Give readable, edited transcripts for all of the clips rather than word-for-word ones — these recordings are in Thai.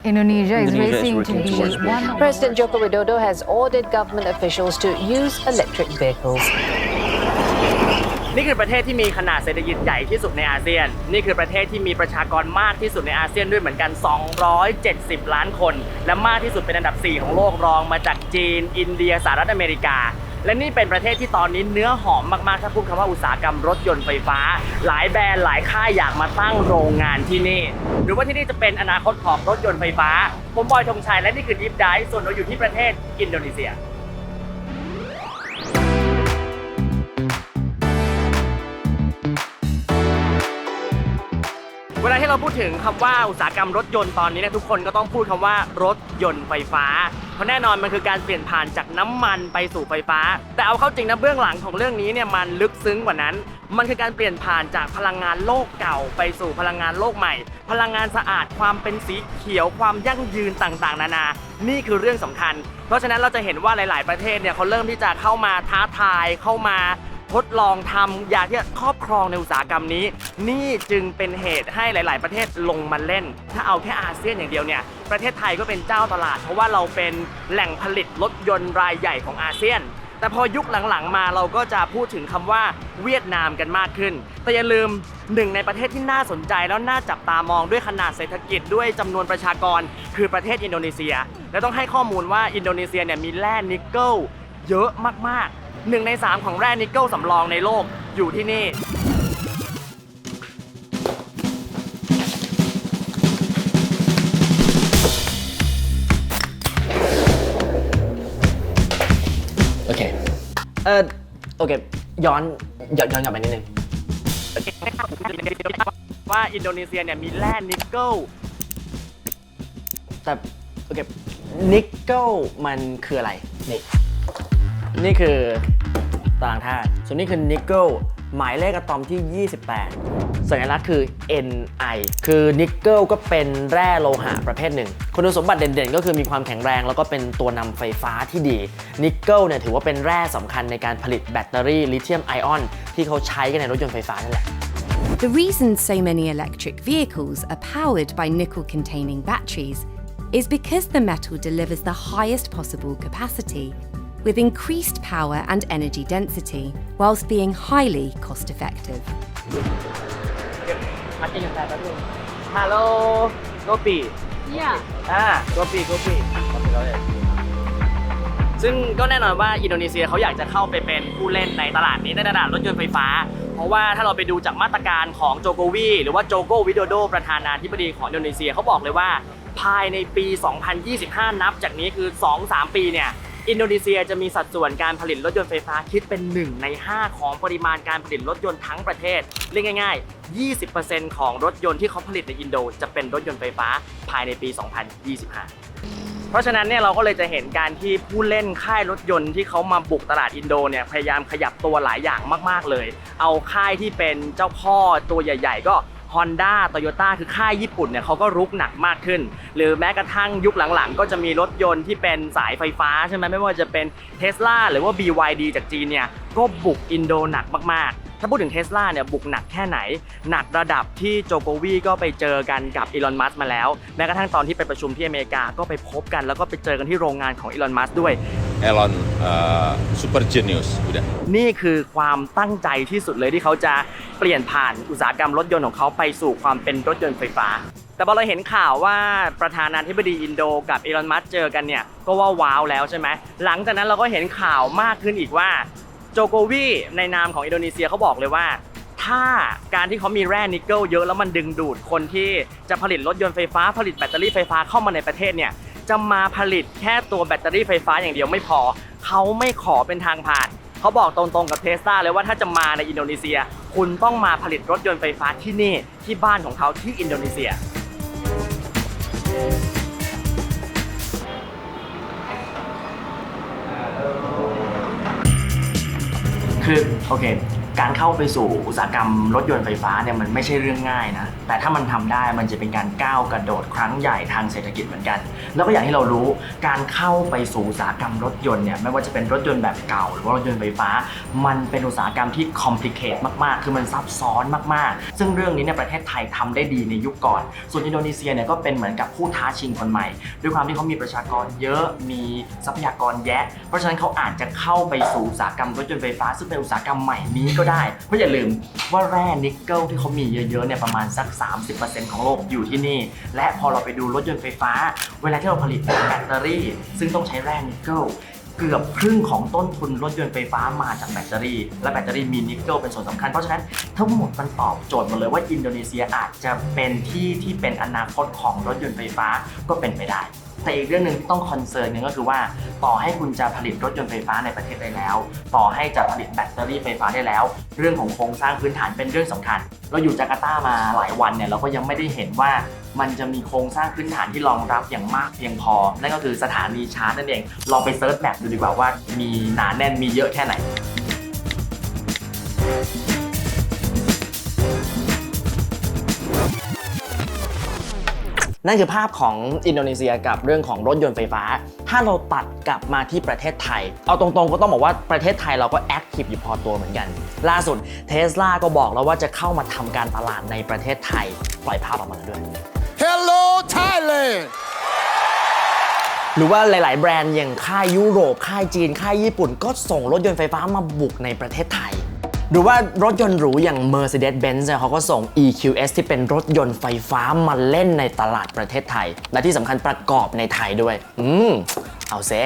Indonesia is racing to be one. President Joko Widodo has ordered government officials to use electric vehicles. นี่คือประเทศที่มีขนาดเศรษฐกิจใหญ่ที่สุดในอาเซียนนี่คือประเทศที่มีประชากรมากที่สุดในอาเซียนด้วยเหมือนกัน270ล้านคนและมากที่สุดเป็นอันดับ4ของโลกรองมาจากจีนอินเดียสหรัฐอเมริกาและนี่เป็นประเทศที่ตอนนี้เนื้อหอมมากๆถ้าพูดคำว่าอุตสาหกรรมรถยนต์ไฟฟ้าหลายแบรนด์หลายค่ายอยากมาตั้งโรงงานที่นี่หรือว่าที่นี่จะเป็นอนาคตของรถยนต์ไฟฟ้าผมบอยธงชัยและนี่คือ Deep Dive ส่วนเราอยู่ที่ประเทศอินโดนีเซียเวลาที่เราพูดถึงคำว่าอุตสาหกรรมรถยนต์ตอนนี้ทุกคนก็ต้องพูดคำว่ารถยนต์ไฟฟ้าเพราะแน่นอนมันคือการเปลี่ยนผ่านจากน้ำมันไปสู่ไฟฟ้าแต่เอาเข้าจริงนะเบื้องหลังของเรื่องนี้เนี่ยมันลึกซึ้งกว่านั้นมันคือการเปลี่ยนผ่านจากพลังงานโลกเก่าไปสู่พลังงานโลกใหม่พลังงานสะอาดความเป็นสีเขียวความยั่งยืนต่างๆนานานี่คือเรื่องสำคัญเพราะฉะนั้นเราจะเห็นว่าหลายๆประเทศเนี่ยเขาเริ่มที่จะเข้ามาท้าทายเข้ามาทดลองทำอยากที่จะครอบครองในอุตสาหกรรมนี้นี่จึงเป็นเหตุให้หลายๆประเทศลงมาเล่นถ้าเอาแค่อาเซียนอย่างเดียวเนี่ยประเทศไทยก็เป็นเจ้าตลาดเพราะว่าเราเป็นแหล่งผลิตรถยนต์รายใหญ่ของอาเซียนแต่พอยุคหลังๆมาเราก็จะพูดถึงคำว่าเวียดนามกันมากขึ้นแต่อย่าลืมหนึ่งในประเทศที่น่าสนใจแล้วน่าจับตามองด้วยขนาดเศรษฐกิจด้วยจำนวนประชากรคือประเทศอินโดนีเซียและต้องให้ข้อมูลว่าอินโดนีเซียเนี่ยมีแร่นิกเกิลเยอะมากๆ1 ใน 3ของแร่นิกเกิลสำรองในโลกอยู่ที่นี่โอเคโอเคย้อนกลับไปนิดนึงว่าอินโดนีเซียเนี่ยมีแร่นิกเกิลแต่โอเคนิกเกิลมันคืออะไรนี่คือตารางธาตุส่วนนี้คือนิกเกิลหมายเลขอะตอมที่28สัญลักษณ์คือ Ni คือนิกเกิลก็เป็นแร่โลหะประเภทหนึ่งคุณสมบัติเด่นๆก็คือมีความแข็งแรงแล้วก็เป็นตัวนำไฟฟ้าที่ดีนิกเกิลเนี่ยถือว่าเป็นแร่สำคัญในการผลิตแบตเตอรี่ลิเธียมไอออนที่เขาใช้กันในรถยนต์ไฟฟ้านั่นแหละ The reason so many electric vehicles are powered by nickel-containing batteries is because the metal delivers the highest possible capacity with increased power and energy density, whilst being highly cost-effective. Hello, Gopi. Yeah. Gopi. ซึ่งก็แน่นอนว่าอินโดนีเซียเขาอยากจะเข้าไปเป็นผู้เล่นในตลาดนี้ในตลาดรถยนต์ไฟฟ้าเพราะว่าถ้าเราไปดูจากมาตรการของโจโกวีหรือว่าโจโกวิโดโดประธานาธิบดีของอินโดนีเซียเขาบอกเลยว่าภายในปี 2025 นับจากนี้คือ 2-3 ปีเนี่ยอินโดนีเซียจะมีสัดส่วนการผลิตรถยนต์ไฟฟ้าคิดเป็น1 ใน 5ของปริมาณการผลิตรถยนต์ทั้งประเทศเรียกง่ายๆ 20% ของรถยนต์ที่เขาผลิตในอินโดจะเป็นรถยนต์ไฟฟ้าภายในปี 2025 เพราะฉะนั้นเนี่ยเราก็เลยจะเห็นการที่ผู้เล่นค่ายรถยนต์ที่เขามาบุกตลาดอินโดเนี่ยพยายามขยับตัวหลายอย่างมากๆเลยเอาค่ายที่เป็นเจ้าพ่อตัวใหญ่ๆก็Honda Toyota คือค่ายญี่ปุ่นเนี่ยเขาก็รุกหนักมากขึ้นหรือแม้กระทั่งยุคหลังๆก็จะมีรถยนต์ที่เป็นสายไฟฟ้าใช่ไหมไม่ว่าจะเป็น Tesla หรือว่า BYD จากจีนเนี่ยก็บุกอินโดหนักมากๆถ้าพูดถึง Tesla เนี่ยบุกหนักแค่ไหนหนักระดับที่โจโกวีก็ไปเจอกันกับอีลอน มัสก์มาแล้วแม้กระทั่งตอนที่ไปประชุมที่อเมริกาก็ไปพบกันแล้วก็ไปเจอกันที่โรงงานของอีลอน มัสก์ด้วยElon super genius udah นี่คือความตั้งใจที่สุดเลยที่เขาจะเปลี่ยนผ่านอุตสาหกรรมรถยนต์ของเขาไปสู่ความเป็นรถยนต์ไฟฟ้าแต่พอเราเห็นข่าวว่าประธานาธิบดีอินโดกับอีลอน มัสก์เจอกันเนี่ยก็ว่าว้าวแล้วใช่ไหมหลังจากนั้นเราก็เห็นข่าวมากขึ้นอีกว่าโจโกวีในนามของอินโดนีเซียเขาบอกเลยว่าถ้าการที่เขามีแร่นิกเกิลเยอะแล้วมันดึงดูดคนที่จะผลิตรถยนต์ไฟฟ้าผลิตแบตเตอรี่ไฟฟ้าเข้ามาในประเทศเนี่ยจะมาผลิตแค่ตัวแบตเตอรี่ไฟฟ้าอย่างเดียวไม่พอเขาไม่ขอเป็นทางผ่านเขาบอกตรงๆกับเทสลาเลยว่าถ้าจะมาในอินโดนีเซียคุณต้องมาผลิตรถยนต์ไฟฟ้าที่นี่ที่บ้านของเขาที่อินโดนีเซียคือโอเค การเข้าไปสู่อุตสาหกรรมรถยนต์ไฟฟ้าเนี่ยมันไม่ใช่เรื่องง่ายนะแต่ถ้ามันทำได้มันจะเป็นการก้าวกระโดดครั้งใหญ่ทางเศรษฐกิจเหมือนกันแล้วก็อย่างที่เรารู้การเข้าไปสู่อุตสาหกรรมรถยนต์เนี่ยไม่ว่าจะเป็นรถยนต์แบบเก่าหรือว่ารถยนต์ไฟฟ้ามันเป็นอุตสาหกรรมที่คอมพลีเคทมากๆคือมันซับซ้อนมากๆซึ่งเรื่องนี้เนี่ยประเทศไทยทำได้ดีในยุคก่อนส่วนอินโดนีเซียเนี่ยก็เป็นเหมือนกับผู้ท้าชิงคนใหม่ด้วยความที่เขามีประชากรเยอะมีทรัพยากรแยะเพราะฉะนั้นเขาอาจจะเข้าไปสู่อุตสาหกรรมรถยนต์ไฟฟ้าซึ่งเป็นอุตสาหกรรมใหม่นี้ก็ได้เพราะอย่าลืมว่าแร่นิกเกิลที่เขามีเยอะๆเนี่ยประมาณสัก 30% ของโลกอยู่ที่นี่และพอเราไปดูรถยนต์ไฟฟ้าเวลาที่เราผลิตแบตเตอรี่ซึ่งต้องใช้แร่นิกเกิลเกือบครึ่งของต้นทุนรถยนต์ไฟฟ้ามาจากแบตเตอรี่และแบตเตอรี่มีนิกเกิลเป็นส่วนสำคัญเพราะฉะนั้นทั้งหมดมันตอบโจทย์หมดเลยว่าอินโดนีเซียอาจจะเป็นที่เป็นอนาคตของรถยนต์ไฟฟ้าก็เป็นไปได้แต่อีกเรื่องหนึ่งที่ต้องคอนเซิร์นนึงก็คือว่าต่อให้คุณจะผลิตรถยนต์ไฟฟ้าในประเทศได้แล้วต่อให้จะผลิตแบตเตอรี่ไฟฟ้าได้แล้วเรื่องของโครงสร้างพื้นฐานเป็นเรื่องสำคัญเราอยู่จาการ์ตามาหลายวันเนี่ยเราก็ยังไม่ได้เห็นว่ามันจะมีโครงสร้างพื้นฐานที่รองรับอย่างมากเพียงพอนั่นก็คือสถานีชาร์จนั่นเองลองไปเซิร์ชแมปดูดีกว่าว่ามีหนาแน่นมีเยอะแค่ไหนนั่นคือภาพของอินโดนีเซียกับเรื่องของรถยนต์ไฟฟ้าถ้าเราตัดกลับมาที่ประเทศไทยเอาตรงๆก็ต้องบอกว่าประเทศไทยเราก็แอคทีฟอยู่พอตัวเหมือนกันล่าสุด Tesla ก็บอกแล้วว่าจะเข้ามาทำการตลาดในประเทศไทยปล่อยภาพออกมาด้วย Hello Thailand หรือว่าหลายๆแบรนด์อย่างค่ายยุโรปค่ายจีนค่ายญี่ปุ่นก็ส่งรถยนต์ไฟฟ้ามาบุกในประเทศไทยหรือว่ารถยนต์หรูอย่าง Mercedes-Benz เขาก็ส่ง EQS ที่เป็นรถยนต์ไฟฟ้ามาเล่นในตลาดประเทศไทยและที่สำคัญประกอบในไทยด้วยเอาเซ่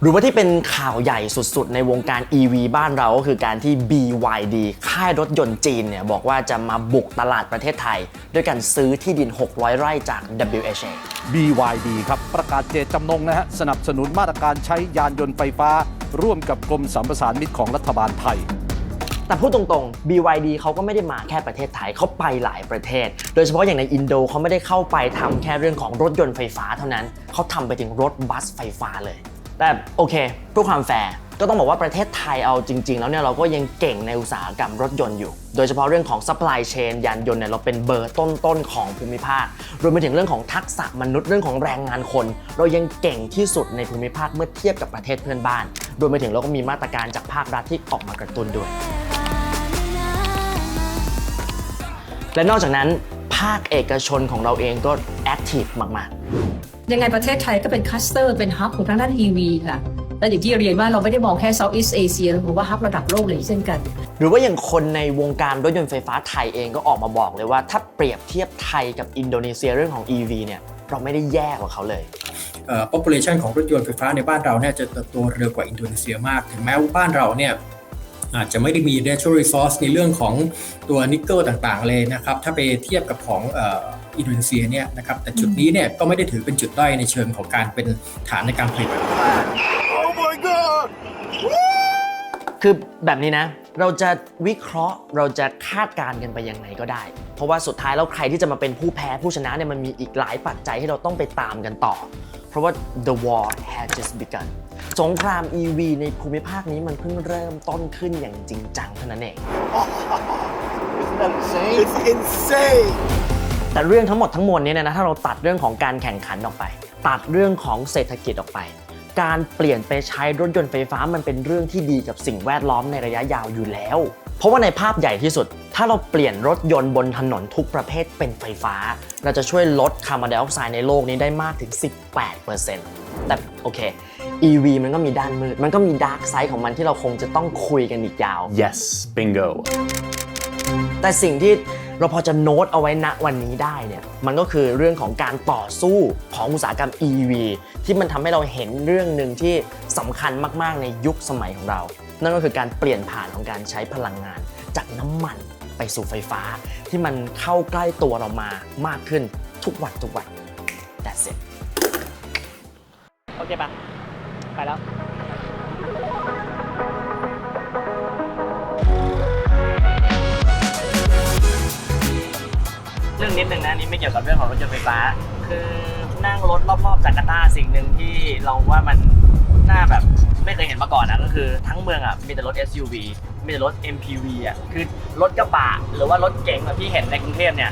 หรือว่าที่เป็นข่าวใหญ่สุดๆในวงการ EV บ้านเราก็คือการที่ BYD ค่ายรถยนต์จีนเนี่ยบอกว่าจะมาบุกตลาดประเทศไทยด้วยการซื้อที่ดิน600 ไร่จาก WHA BYD ครับประกาศเจตจำนงนะฮะสนับสนุนมาตรการใช้ยานยนต์ไฟฟ้าร่วมกับกรมสัมปทานมิตรของรัฐบาลไทยแต่พูดตรงๆ BYD เขาก็ไม่ได้มาแค่ประเทศไทยเขาไปหลายประเทศโดยเฉพาะอย่างในอินโดเขาไม่ได้เข้าไปทำแค่เรื่องของรถยนต์ไฟฟ้าเท่านั้นเขาทำไปถึงรถบัสไฟฟ้าเลยแต่โอเคเพื่อความแฟร์ก็ต้องบอกว่าประเทศไทยเอาจริงๆแล้วเนี่ยเราก็ยังเก่งในอุตสาหกรรมรถยนต์อยู่โดยเฉพาะเรื่องของ supply chain ยานยนต์เนี่ยเราเป็นเบอร์ต้นๆของภูมิภาครวมไปถึงเรื่องของทักษะมนุษย์เรื่องของแรงงานคนเรายังเก่งที่สุดในภูมิภาคเมื่อเทียบกับประเทศเพื่อนบ้านรวมไปถึงเราก็มีมาตรการจากภาครัฐที่ออกมากระตุ้นด้วยและนอกจากนั้นภาคเอกชนของเราเองก็แอคทีฟมากๆยังไงประเทศไทยก็เป็นคลัสเตอร์เป็นฮับของทางด้าน EV ค่ะและอย่างที่เรียนว่าเราไม่ได้มองแค่ Southeast Asia หรือว่าฮับระดับโลกเลยเช่นกันหรือว่าอย่างคนในวงการรถยนต์ไฟฟ้าไทยเองก็ออกมาบอกเลยว่าถ้าเปรียบเทียบไทยกับอินโดนีเซียเรื่องของ EV เนี่ยเราไม่ได้แย่กว่าเขาเลยpopulation ของรถยนต์ไฟฟ้าในบ้านเราเนี่ยจะเติบโตเร็วกว่าอินโดนีเซียมากถึงแม้ว่าบ้านเราเนี่ยอาจจะไม่ได้มี natural resource ในเรื่องของตัวนิกเกิลต่างๆเลยนะครับถ้าไปเทียบกับของอินโดนีเซียเนี่ยนะครับแต่จุดนี้เนี่ยก็ไม่ได้ถือเป็นจุดด้อยในเชิงของการเป็นฐานในการผลิต Oh my god คือแบบนี้นะเราจะวิเคราะห์เราจะคาดการณ์กันไปยังไงก็ได้เพราะว่าสุดท้ายแล้วใครที่จะมาเป็นผู้แพ้ผู้ชนะเนี่ยมันมีอีกหลายปัจจัยที่เราต้องไปตามกันต่อเพราะว่า the war has just begun สงคราม EV ในภูมิภาคนี้มันเพิ่งเริ่มต้นขึ้นอย่างจริงจังเท่านั้นเอง It's insane แต่เรื่องทั้งหมดทั้งมวลนี้นะถ้าเราตัดเรื่องของการแข่งขันออกไปตัดเรื่องของเศรษฐกิจออกไปการเปลี่ยนไปใช้รถยนต์ไฟฟ้ามันเป็นเรื่องที่ดีกับสิ่งแวดล้อมในระยะยาวอยู่แล้วเพราะว่าในภาพใหญ่ที่สุดถ้าเราเปลี่ยนรถยนต์บนถนนทุกประเภทเป็นไฟฟ้าเราจะช่วยลดคาร์บอนไดออกไซด์ในโลกนี้ได้มากถึง 18% แต่โอเค EV มันก็มีด้านมืดมันก็มีดาร์กไซด์ของมันที่เราคงจะต้องคุยกันอีกยาว Yes bingo แต่สิ่งที่เราพอจะโน้ตเอาไว้ณวันนี้ได้เนี่ยมันก็คือเรื่องของการต่อสู้ของอุตสาหกรรม EV ที่มันทำให้เราเห็นเรื่องหนึ่งที่สำคัญมากๆในยุคสมัยของเรานั่นก็คือการเปลี่ยนผ่านของการใช้พลังงานจากน้ำมันไปสู่ไฟฟ้าที่มันเข้าใกล้ตัวเรามามากขึ้นทุกวัน That's it โอเคปะไปแล้วเรื่องนิดนึงนะนี่ไม่เกี่ยวกับเรื่องของรถยนต์ไฟฟ้าคือนั่งรถรอบๆจาการ์ตาสิ่งหนึ่งที่เราว่ามันน่าแบบไม่เคยเห็นมาก่อนนะก็คือทั้งเมืองอ่ะมีแต่รถ SUV มีแต่รถ MPV อ่ะคือรถกระบะหรือว่ารถเก๋งแบบที่เห็นในกรุงเทพเนี่ย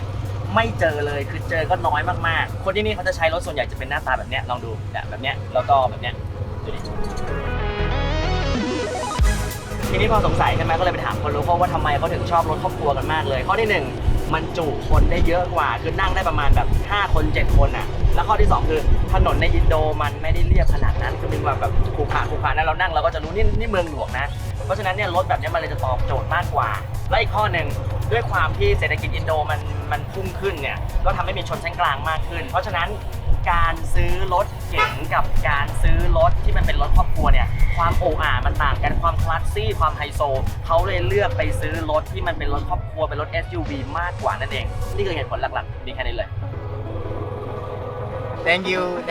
ไม่เจอเลยคือเจอก็น้อยมากๆคนที่นี่เขาจะใช้รถส่วนใหญ่จะเป็นหน้าตาแบบเนี้ยลองดูแบบเนี้ยแล้วก็แบบเนี้ยดูดิทีนี้พอสงสัยใช่ไหมก็เลยไปถามคนรู้เพราะว่าทำไมเขาถึงชอบรถครอบครัวกันมากเลยข้อที่1มันจุคนได้เยอะกว่าคือนั่งได้ประมาณแบบ5คน7คนอ่ะแล้วข้อที่2คือถนนในอินโดมันไม่ได้เรียบขนาดนั้นคือมีแบบขรุขระนะเรานั่งเราก็จะรู้นี่เมืองหลวงนะเพราะฉะนั้นเนี่ยรถแบบนี้มันเลยจะตอบโจทย์มากกว่าและอีกข้อหนึ่งด้วยความที่เศรษฐกิจอินโดมันพุ่งขึ้นเนี่ยก็ทำให้มีชนชั้นกลางมากขึ้นเพราะฉะนั้นการซื้อรถเก๋งกับการซื้อรถที่มันเป็นรถครอบครัวเนี่ยความโอ้อามันต่างกันความคลาสซี่ความไฮโซเขาเลยเลือกไปซื้อรถที่มันเป็นรถครอบครัวเป็นรถ SUV มากกว่านั่นเองนี่คือเหตุผลหลักๆมีแค่นี้เลย Thank you.